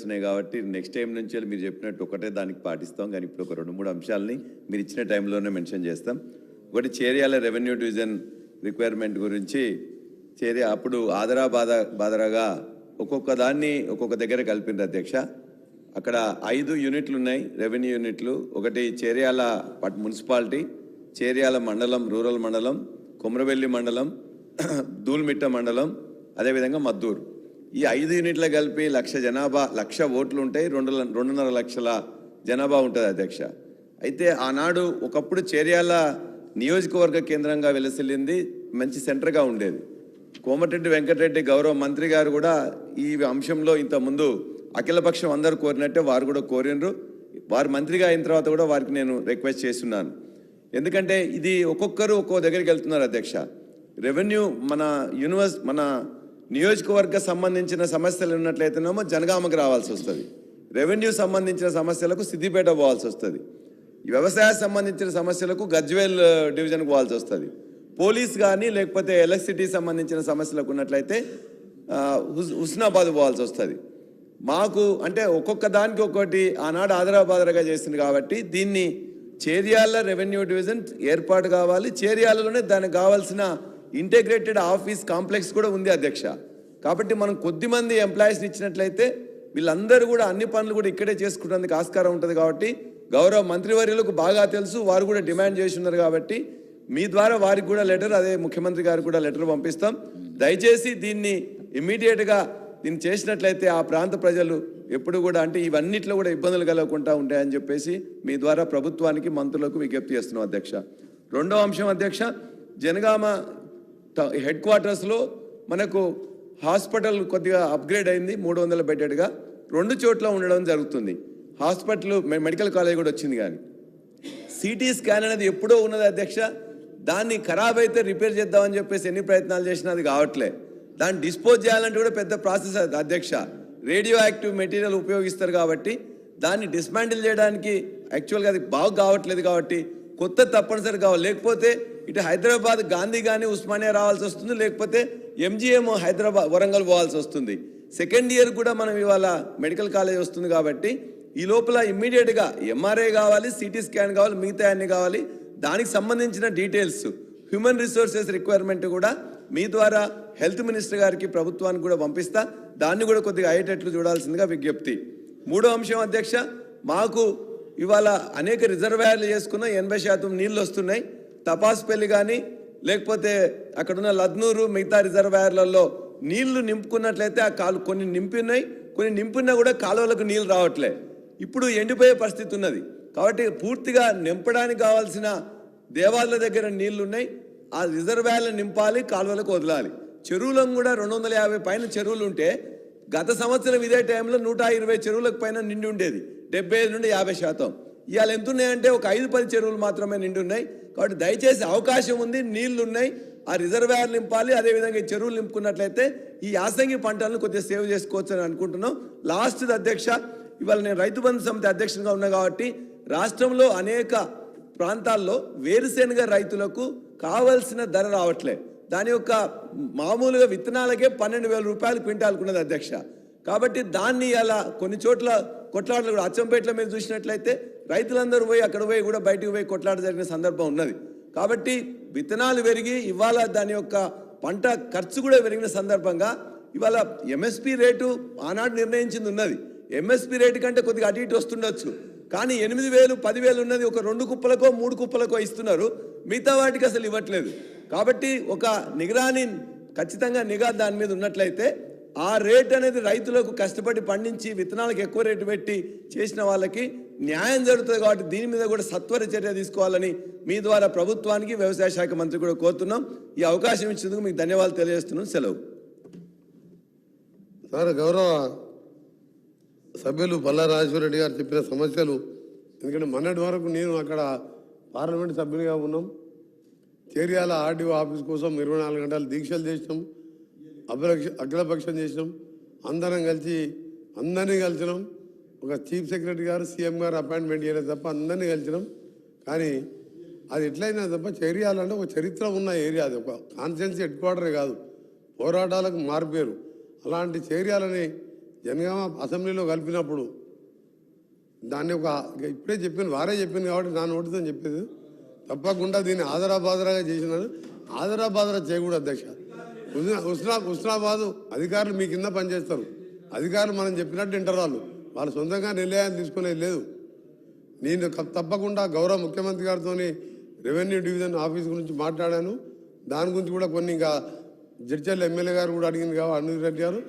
ఉన్నాయి కాబట్టి next time నుంచి మీరు చెప్పినట్టు ఒకటే దానికి పాటిస్తాం. కానీ ఇప్పుడు ఒక 2-3 అంశాలని మీరు ఇచ్చిన టైంలోనే మెన్షన్ చేస్తాం. ఒకటి చేర్యాల రెవెన్యూ డివిజన్ రిక్వైర్మెంట్ గురించి అప్పుడు ఆదరా బాదరాగా ఒక్కొక్క దాన్ని ఒక్కొక్క దగ్గర కలిపింది అధ్యక్ష. అక్కడ 5 యూనిట్లు ఉన్నాయి, రెవెన్యూ యూనిట్లు. ఒకటి చేర్యాల మున్సిపాలిటీ, చేర్యాల మండలం, రూరల్ మండలం, కొమరవెల్లి మండలం, దూల్మిట్ట మండలం, అదేవిధంగా మద్దూరు. ఈ 5 యూనిట్లు కలిపి 1,00,000 జనాభా, 1,00,000 ఓట్లు ఉంటాయి, 2.5 లక్షల జనాభా ఉంటుంది అధ్యక్ష. అయితే ఆనాడు ఒకప్పుడు చేర్యాల నియోజకవర్గ కేంద్రంగా వెలసిల్లింది, మంచి సెంటర్గా ఉండేది. కోమటిరెడ్డి వెంకటరెడ్డి గౌరవ మంత్రి గారు కూడా ఈ అంశంలో ఇంతకుముందు అఖిలపక్షం అందరూ కోరినట్టే వారు కూడా కోరినరు. వారు మంత్రిగా అయిన తర్వాత కూడా వారికి నేను రిక్వెస్ట్ చేస్తున్నాను. ఎందుకంటే ఇది ఒక్కొక్కరు ఒక్కో దగ్గరికి వెళ్తున్నారు అధ్యక్ష. రెవెన్యూ మన నియోజకవర్గ సంబంధించిన సమస్యలు ఉన్నట్లయితేనేమో జనగామకు రావాల్సి వస్తుంది, రెవెన్యూ సంబంధించిన సమస్యలకు సిద్దిపేట పోవాల్సి వస్తుంది, వ్యవసాయ సంబంధించిన సమస్యలకు గజ్వేల్ డివిజన్కి పోవాల్సి వస్తుంది, పోలీస్ కానీ లేకపోతే ఎలక్ట్రిసిటీ సంబంధించిన సమస్యలకు ఉన్నట్లయితే హుస్నాబాద్ పోవాల్సి వస్తుంది. మాకు అంటే ఒక్కొక్క దానికి ఒక్కొక్కటి ఆనాడు ఆదరాబాదరగా చేసింది కాబట్టి దీన్ని చేర్యాల రెవెన్యూ డివిజన్ ఏర్పాటు కావాలి. చేర్యాలలోనే దానికి కావాల్సిన ఇంటిగ్రేటెడ్ ఆఫీస్ కాంప్లెక్స్ కూడా ఉంది అధ్యక్ష. కాబట్టి మనం కొద్దిమంది ఎంప్లాయీస్ని ఇచ్చినట్లయితే వీళ్ళందరూ కూడా అన్ని పనులు కూడా ఇక్కడే చేసుకుంటానికి ఆస్కారం ఉంటుంది. కాబట్టి గౌరవ మంత్రివర్యులకు బాగా తెలుసు, వారు కూడా డిమాండ్ చేసి ఉన్నారు. కాబట్టి మీ ద్వారా వారికి కూడా లెటర్, అదే ముఖ్యమంత్రి గారికి కూడా లెటర్ పంపిస్తాం. దయచేసి దీన్ని ఇమ్మీడియట్గా దీన్ని చేసినట్లయితే ఆ ప్రాంత ప్రజలు ఎప్పుడు కూడా అంటే ఇవన్నిట్లో కూడా ఇబ్బందులు కలగకుండా ఉంటాయని చెప్పేసి మీ ద్వారా ప్రభుత్వానికి, మంత్రులకు విజ్ఞప్తి చేస్తున్నాం అధ్యక్ష. రెండో అంశం అధ్యక్ష, జనగామ హెడ్ క్వార్టర్స్లో మనకు హాస్పిటల్ కొద్దిగా అప్గ్రేడ్ అయింది, 300 బెడ్డెడ్గా 2 చోట్ల ఉండడం జరుగుతుంది. హాస్పిటల్ మెడికల్ కాలేజ్ కూడా వచ్చింది. కానీ సిటీ స్కాన్ అనేది ఎప్పుడో ఉన్నది అధ్యక్ష. దాన్ని ఖరాబ్ అయితే రిపేర్ చేద్దామని చెప్పేసి ఎన్ని ప్రయత్నాలు చేసినా అది కావట్లే. దాన్ని డిస్పోజ్ చేయాలంటే కూడా పెద్ద ప్రాసెస్ అధ్యక్ష. రేడియో యాక్టివ్ మెటీరియల్ ఉపయోగిస్తారు కాబట్టి దాన్ని డిస్మాంటిల్ చేయడానికి యాక్చువల్గా అది బాగా కావట్లేదు. కాబట్టి కొత్త తప్పనిసరి కావాలి, లేకపోతే ఇటు హైదరాబాద్ గాంధీ కానీ ఉస్మానియా రావాల్సి వస్తుంది, లేకపోతే ఎంజిఎం హైదరాబాద్ వరంగల్ పోవాల్సి వస్తుంది. సెకండ్ ఇయర్ కూడా మనం ఇవాళ మెడికల్ కాలేజ్ వస్తుంది. కాబట్టి ఈ లోపల ఇమ్మీడియట్గా ఎంఆర్ఐ కావాలి, సిటీ స్కాన్ కావాలి, మిగతా అన్ని కావాలి. దానికి సంబంధించిన డీటెయిల్స్, హ్యూమన్ రిసోర్సెస్ రిక్వైర్మెంట్ కూడా మీ ద్వారా హెల్త్ మినిస్టర్ గారికి, ప్రభుత్వానికి కూడా పంపిస్తా. దాన్ని కూడా కొద్దిగా అయ్యేటట్లు చూడాల్సిందిగా విజ్ఞప్తి. మూడో అంశం అధ్యక్ష, మాకు ఇవాళ అనేక రిజర్వాయర్లు చేసుకున్న 80% నీళ్ళు వస్తున్నాయి. తపాస్పల్లి కానీ లేకపోతే అక్కడున్న లద్నూరు, మిగతా రిజర్వాయర్లలో నీళ్లు నింపుకున్నట్లయితే ఆ కొన్ని నింపి ఉన్నాయి, కొన్ని నింపున్నా కూడా కాలువలకు నీళ్ళు రావట్లే. ఇప్పుడు ఎండిపోయే పరిస్థితి ఉన్నది. కాబట్టి పూర్తిగా నింపడానికి కావాల్సిన దేవాలయాల దగ్గర నీళ్లు ఉన్నాయి, ఆ రిజర్వాయర్లు నింపాలి, కాలువలకు వదలాలి. చెరువులను కూడా 250 పైన చెరువులు ఉంటే గత సంవత్సరం ఇదే టైంలో 120 చెరువులకు పైన నిండి ఉండేది, 75 నుండి 50%. ఇవాళ ఎంత ఉన్నాయంటే ఒక 5-10 చెరువులు మాత్రమే నిండి ఉన్నాయి. కాబట్టి దయచేసి అవకాశం ఉంది, నీళ్లు ఉన్నాయి, ఆ రిజర్వాయర్లు నింపాలి. అదేవిధంగా ఈ చెరువులు నింపుకున్నట్లయితే ఈ యాసంగి పంటలను కొద్దిగా సేవ్ చేసుకోవచ్చు అని అనుకుంటున్నాం. లాస్ట్ అధ్యక్ష, ఇవాళ నేను రైతు బంధు సమితి అధ్యక్షునిగా ఉన్నా కాబట్టి రాష్ట్రంలో అనేక ప్రాంతాల్లో వేరుశెనగ రైతులకు కావలసిన ధర రావట్లే. దాని యొక్క మామూలుగా విత్తనాలకే 12,000 రూపాయలు క్వింటాల్కున్నది అధ్యక్ష. కాబట్టి దాన్ని అలా కొన్ని చోట్ల కొట్లాటలు కూడా, అచ్చంపేటలో మీరు చూసినట్లయితే రైతులందరూ పోయి అక్కడ పోయి కూడా బయటకు పోయి కొట్లాట జరిగిన సందర్భం ఉన్నది. కాబట్టి విత్తనాలు పెరిగి ఇవాళ దాని యొక్క పంట ఖర్చు కూడా పెరిగిన సందర్భంగా ఇవాళ ఎంఎస్పి రేటు ఆనాడు నిర్ణయించింది ఉన్నది. ఎంఎస్పి రేటు కంటే కొద్దిగా అటు ఇటు వస్తుండొచ్చు, కానీ 8,000, 10,000 ఉన్నది ఒక 2 కుప్పలకో 3 కుప్పలకో ఇస్తున్నారు, మిగతా వాటికి అసలు ఇవ్వట్లేదు. కాబట్టి ఒక నిగరాని, ఖచ్చితంగా నిఘా దాని మీద ఉన్నట్లయితే ఆ రేట్ అనేది రైతులకు కష్టపడి పండించి విత్తనాలకు ఎక్కువ రేటు పెట్టి చేసిన వాళ్ళకి న్యాయం జరుగుతుంది. కాబట్టి దీని మీద కూడా సత్వర చర్య తీసుకోవాలని మీ ద్వారా ప్రభుత్వానికి, వ్యవసాయ శాఖ మంత్రి కూడా కోరుతున్నాం. ఈ అవకాశం ఇచ్చినందుకు మీకు ధన్యవాదాలు తెలియజేస్తున్నాం. సెలవు. సార్, గౌరవ సభ్యులు పల్లా రాజేశ్వరరెడ్డి గారు చెప్పిన సమస్యలు, ఎందుకంటే మొన్నటి వరకు నేను అక్కడ పార్లమెంట్ సభ్యునిగా ఉన్నాం. చేర్యాల ఆర్డీఓ ఆఫీస్ కోసం 24 గంటలు దీక్షలు చేసినాం, అఖిలపక్షం చేసినాం, అందరినీ కలిసినాం. ఒక చీఫ్ సెక్రటరీ గారు, సీఎం గారు అపాయింట్మెంట్ చేయలేదు తప్ప అందరినీ కలిసినాం. కానీ అది ఎట్లయినా తప్ప చేర్యాలంటే ఒక చరిత్ర ఉన్న ఏరియా, అది ఒక కాన్స్టిట్యున్సీ హెడ్ క్వార్టరే కాదు, పోరాటాలకు మారిపోయారు. అలాంటి చేర్యాలని జనగామ అసెంబ్లీలో కలిపినప్పుడు దాన్ని ఇప్పుడే చెప్పింది, వారే చెప్పింది కాబట్టి నా నోటితో చెప్పేది. తప్పకుండా దీన్ని ఆదరాబాదరాగా చేసినాను. ఆదరాబాదరా చేయకూడదు అధ్యక్ష. హుస్నాబాదు అధికారులు మీ కింద పనిచేస్తారు. అధికారులు మనం చెప్పినట్టు వింటారు. వాళ్ళు సొంతంగా నిర్ణయాలు తీసుకునేది లేదు. నేను తప్పకుండా గౌరవ ముఖ్యమంత్రి గారితో రెవెన్యూ డివిజన్ ఆఫీస్ గురించి మాట్లాడాను. దాని గురించి కూడా కొన్ని ఇంకా జడ్చర్ల ఎమ్మెల్యే గారు కూడా అడిగింది కాబట్టి అనిల్ రెడ్డి గారు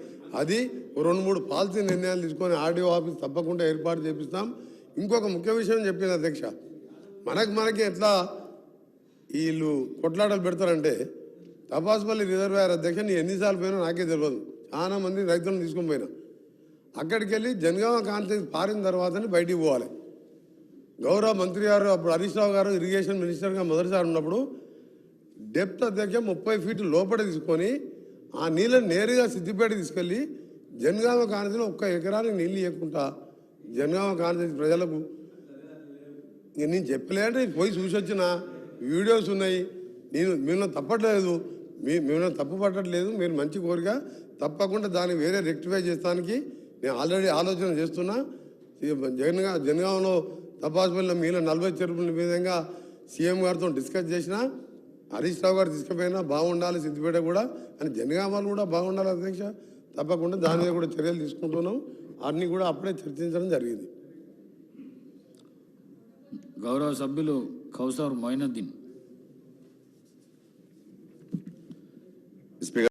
అది 2-3 పాలసీ నిర్ణయాలు తీసుకొని ఆర్డీఓ ఆఫీస్ తప్పకుండా ఏర్పాటు చేపిస్తాం. ఇంకొక ముఖ్య విషయం చెప్పింది అధ్యక్ష, మనకి ఎట్లా వీళ్ళు కొట్లాటలు పెడతారంటే తపాసుపల్లి రిజర్వాయర్ అధ్యక్ష నీ ఎన్నిసార్లు పోయినా నాకే తెలియదు. చాలా మంది రైతులను తీసుకొని పోయినా అక్కడికి వెళ్ళి జనగామ కాన్ఫరెన్స్ పారిన తర్వాతనే బయటికి పోవాలి. గౌరవ మంత్రి గారు అప్పుడు హరీష్ రావు గారు ఇరిగేషన్ మినిస్టర్గా మొదటిసారి ఉన్నప్పుడు డెప్త్ అధ్యక్ష 30 ఫీట్లు లోపల తీసుకొని ఆ నీళ్ళని నేరుగా సిద్దిపేట తీసుకెళ్ళి జనగామ కాన్ఫరెన్స్లో 1 ఎకరానికి నీళ్ళు ఇవ్వకుండా జనగామ కాన్ఫరెన్స్ ప్రజలకు నేను చెప్పలేదంటే పోయి చూసి వచ్చిన వీడియోస్ ఉన్నాయి. మేము తప్పట్లేదు, మేము తప్పు పట్టట్లేదు. మీరు మంచి కోరిక తప్పకుండా దాన్ని వేరే రెక్టిఫై చేస్తానికి నేను ఆల్రెడీ ఆలోచన చేస్తున్నా. జనగామలో తపాసుపల్లిలో మీలో 40 చెరువుల విధంగా సీఎం గారితో డిస్కస్ చేసిన, హరీష్ రావు గారు తీసుకుపోయినా బాగుండాలి సిద్దిపేట కూడా అని జనగామాలు కూడా బాగుండాలి అధ్యక్ష. తప్పకుండా దాని మీద కూడా చర్యలు తీసుకుంటున్నాం. అన్నీ కూడా అప్పుడే చర్చించడం జరిగింది. గౌరవ సభ్యులు కౌసర్ మొయినుద్దీన్.